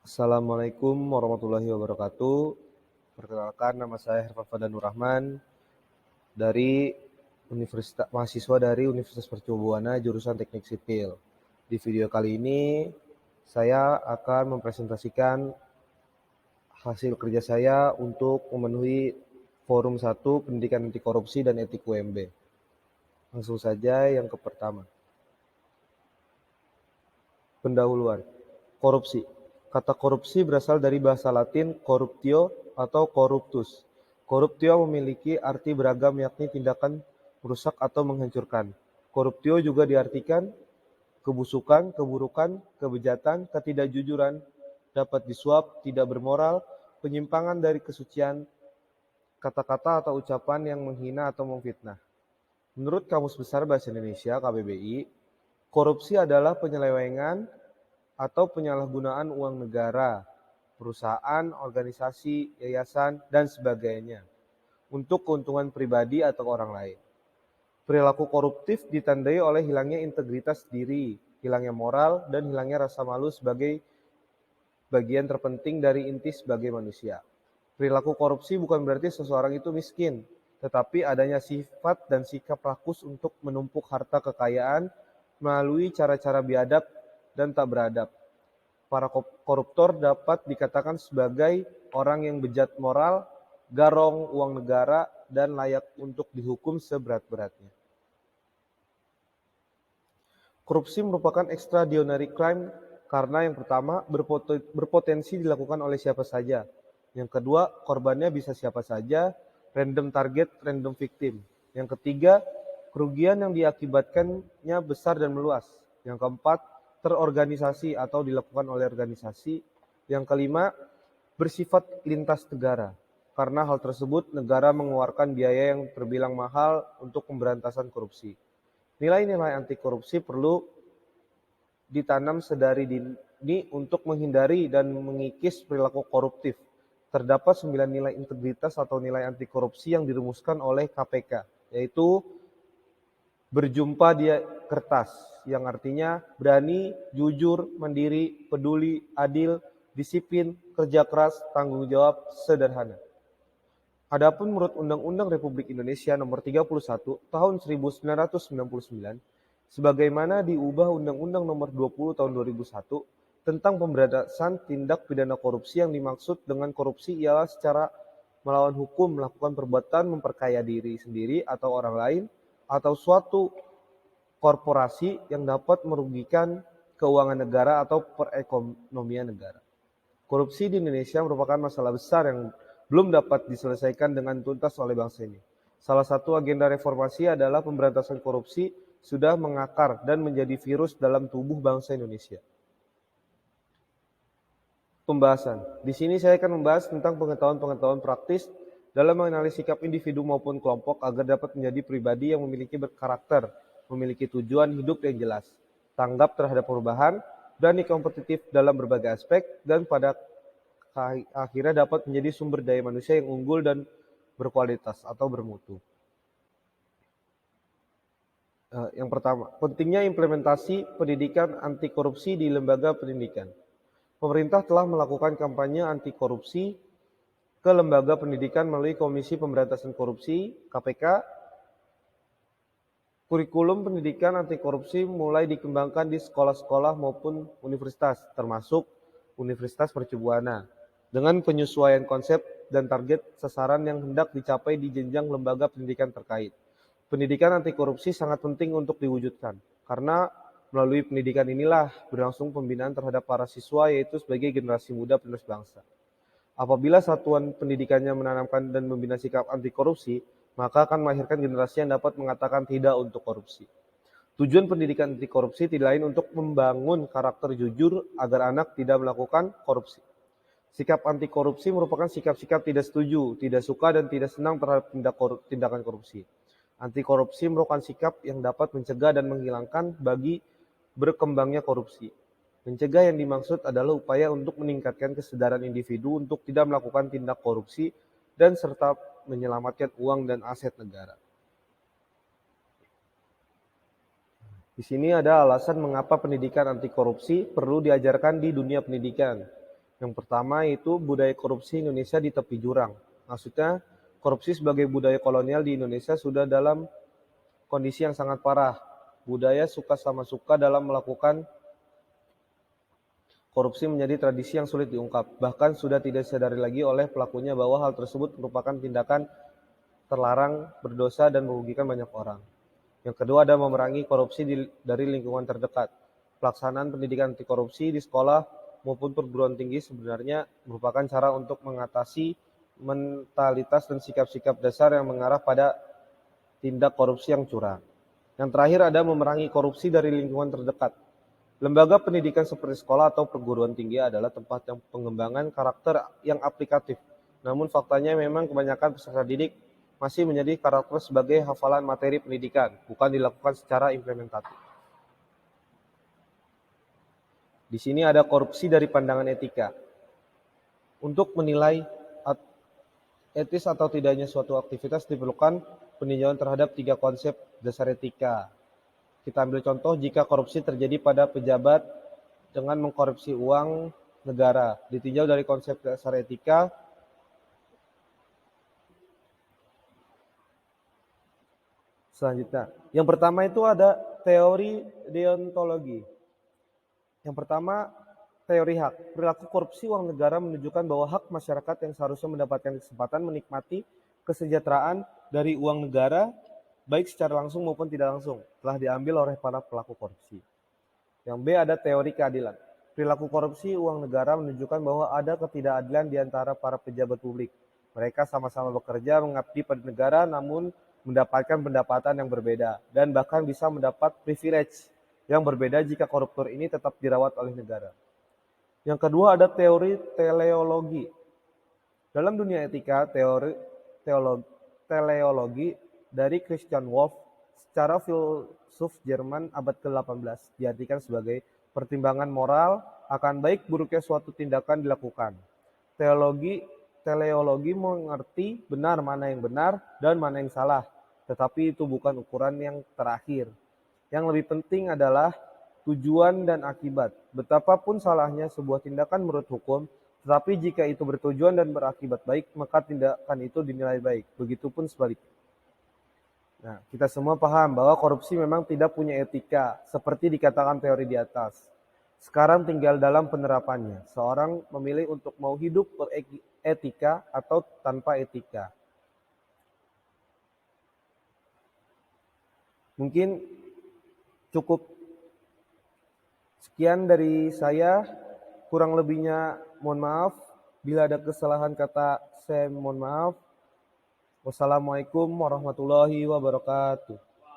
Assalamualaikum warahmatullahi wabarakatuh. Perkenalkan, nama saya Herfan Fadanur Rahman dari mahasiswa dari Universitas Mercu Buana jurusan Teknik Sipil. Di video kali ini saya akan mempresentasikan hasil kerja saya untuk memenuhi Forum 1 Pendidikan Anti Korupsi dan Etik UMB. Langsung saja yang pertama. Pendahuluan. Korupsi. Kata korupsi berasal dari bahasa Latin corruptio atau corruptus. Corruptio memiliki arti beragam yakni tindakan merusak atau menghancurkan. Corruptio juga diartikan kebusukan, keburukan, kebejatan, ketidakjujuran, dapat disuap, tidak bermoral, penyimpangan dari kesucian, kata-kata atau ucapan yang menghina atau memfitnah. Menurut Kamus Besar Bahasa Indonesia (KBBI), korupsi adalah penyelewengan atau penyalahgunaan uang negara, perusahaan, organisasi, yayasan, dan sebagainya untuk keuntungan pribadi atau orang lain. Perilaku koruptif ditandai oleh hilangnya integritas diri, hilangnya moral, dan hilangnya rasa malu sebagai bagian terpenting dari inti sebagai manusia. Perilaku korupsi bukan berarti seseorang itu miskin, tetapi adanya sifat dan sikap rakus untuk menumpuk harta kekayaan melalui cara-cara biadab dan tak beradab. Para koruptor dapat dikatakan sebagai orang yang bejat moral, garong uang negara, dan layak untuk dihukum seberat-beratnya. Korupsi merupakan extraordinary crime karena yang pertama berpotensi dilakukan oleh siapa saja. Yang kedua, korbannya bisa siapa saja, random target, random victim. Yang ketiga, kerugian yang diakibatkannya besar dan meluas. Yang keempat, terorganisasi atau dilakukan oleh organisasi. Yang kelima, bersifat lintas negara. Karena hal tersebut, negara mengeluarkan biaya yang terbilang mahal untuk pemberantasan korupsi. Nilai-nilai anti korupsi perlu ditanam sedari dini untuk menghindari dan mengikis perilaku koruptif. Terdapat 9 nilai integritas atau nilai anti korupsi yang dirumuskan oleh KPK, yaitu berjumpa di kertas, yang artinya berani, jujur, mandiri, peduli, adil, disiplin, kerja keras, tanggung jawab, sederhana. Adapun menurut Undang-Undang Republik Indonesia Nomor 31 Tahun 1999, sebagaimana diubah Undang-Undang Nomor 20 Tahun 2001 tentang pemberantasan tindak pidana korupsi, yang dimaksud dengan korupsi ialah secara melawan hukum melakukan perbuatan memperkaya diri sendiri atau orang lain atau suatu korporasi yang dapat merugikan keuangan negara atau perekonomian negara. Korupsi di Indonesia merupakan masalah besar yang belum dapat diselesaikan dengan tuntas oleh bangsa ini. Salah satu agenda reformasi adalah pemberantasan korupsi sudah mengakar dan menjadi virus dalam tubuh bangsa Indonesia. Pembahasan. Di sini saya akan membahas tentang pengetahuan-pengetahuan praktis dalam mengenali sikap individu maupun kelompok agar dapat menjadi pribadi yang memiliki berkarakter, memiliki tujuan hidup yang jelas, tanggap terhadap perubahan, berani kompetitif dalam berbagai aspek, dan pada akhirnya dapat menjadi sumber daya manusia yang unggul dan berkualitas atau bermutu. Yang pertama, pentingnya implementasi pendidikan anti korupsi di lembaga pendidikan. Pemerintah telah melakukan kampanye anti korupsi ke lembaga pendidikan melalui Komisi Pemberantasan Korupsi (KPK). Kurikulum pendidikan anti korupsi mulai dikembangkan di sekolah-sekolah maupun universitas, termasuk Universitas Mercu Buana, dengan penyesuaian konsep dan target sasaran yang hendak dicapai di jenjang lembaga pendidikan terkait. Pendidikan anti korupsi sangat penting untuk diwujudkan, karena melalui pendidikan inilah berlangsung pembinaan terhadap para siswa, yaitu sebagai generasi muda penerus bangsa. Apabila satuan pendidikannya menanamkan dan membina sikap anti korupsi, maka akan melahirkan generasi yang dapat mengatakan tidak untuk korupsi. Tujuan pendidikan anti korupsi tidak lain untuk membangun karakter jujur agar anak tidak melakukan korupsi. Sikap anti korupsi merupakan sikap-sikap tidak setuju, tidak suka, dan tidak senang terhadap tindakan korupsi. Anti korupsi merupakan sikap yang dapat mencegah dan menghilangkan bagi berkembangnya korupsi. Mencegah yang dimaksud adalah upaya untuk meningkatkan kesadaran individu untuk tidak melakukan tindak korupsi dan serta menyelamatkan uang dan aset negara. Di sini ada alasan mengapa pendidikan anti korupsi perlu diajarkan di dunia pendidikan. Yang pertama itu budaya korupsi Indonesia di tepi jurang. Maksudnya korupsi sebagai budaya kolonial di Indonesia sudah dalam kondisi yang sangat parah. Budaya suka sama suka dalam melakukan korupsi menjadi tradisi yang sulit diungkap. Bahkan sudah tidak disadari lagi oleh pelakunya bahwa hal tersebut merupakan tindakan terlarang, berdosa, dan merugikan banyak orang. Yang kedua ada memerangi korupsi dari lingkungan terdekat. Pelaksanaan pendidikan anti korupsi di sekolah maupun perguruan tinggi sebenarnya merupakan cara untuk mengatasi mentalitas dan sikap-sikap dasar yang mengarah pada tindak korupsi yang curang. Yang terakhir ada memerangi korupsi dari lingkungan terdekat. Lembaga pendidikan seperti sekolah atau perguruan tinggi adalah tempat yang pengembangan karakter yang aplikatif. Namun faktanya memang kebanyakan peserta didik masih menjadi karakter sebagai hafalan materi pendidikan, bukan dilakukan secara implementatif. Di sini ada korupsi dari pandangan etika. Untuk menilai etis atau tidaknya suatu aktivitas diperlukan peninjauan terhadap 3 konsep dasar etika. Kita ambil contoh jika korupsi terjadi pada pejabat dengan mengkorupsi uang negara. Ditinjau dari konsep dasar etika. Selanjutnya, yang pertama itu ada teori deontologi. Yang pertama, teori hak. Perilaku korupsi uang negara menunjukkan bahwa hak masyarakat yang seharusnya mendapatkan kesempatan menikmati kesejahteraan dari uang negara, baik secara langsung maupun tidak langsung, telah diambil oleh para pelaku korupsi. Yang B ada teori keadilan. Perilaku korupsi uang negara menunjukkan bahwa ada ketidakadilan di antara para pejabat publik. Mereka sama-sama bekerja mengabdi pada negara namun mendapatkan pendapatan yang berbeda dan bahkan bisa mendapat privilege yang berbeda jika koruptor ini tetap dirawat oleh negara. Yang kedua ada teori teleologi. Dalam dunia etika, teleologi dari Christian Wolff secara filsuf Jerman abad ke-18 diartikan sebagai pertimbangan moral akan baik buruknya suatu tindakan dilakukan. Teleologi mengerti benar mana yang benar dan mana yang salah, tetapi itu bukan ukuran yang terakhir. Yang lebih penting adalah tujuan dan akibat. Betapapun salahnya sebuah tindakan menurut hukum, tetapi jika itu bertujuan dan berakibat baik, maka tindakan itu dinilai baik. Begitupun sebaliknya. Nah, kita semua paham bahwa korupsi memang tidak punya etika, seperti dikatakan teori di atas. Sekarang tinggal dalam penerapannya. Seorang memilih untuk mau hidup beretika atau tanpa etika. Mungkin cukup sekian dari saya, kurang lebihnya mohon maaf. Bila ada kesalahan kata, saya mohon maaf. Wassalamualaikum warahmatullahi wabarakatuh.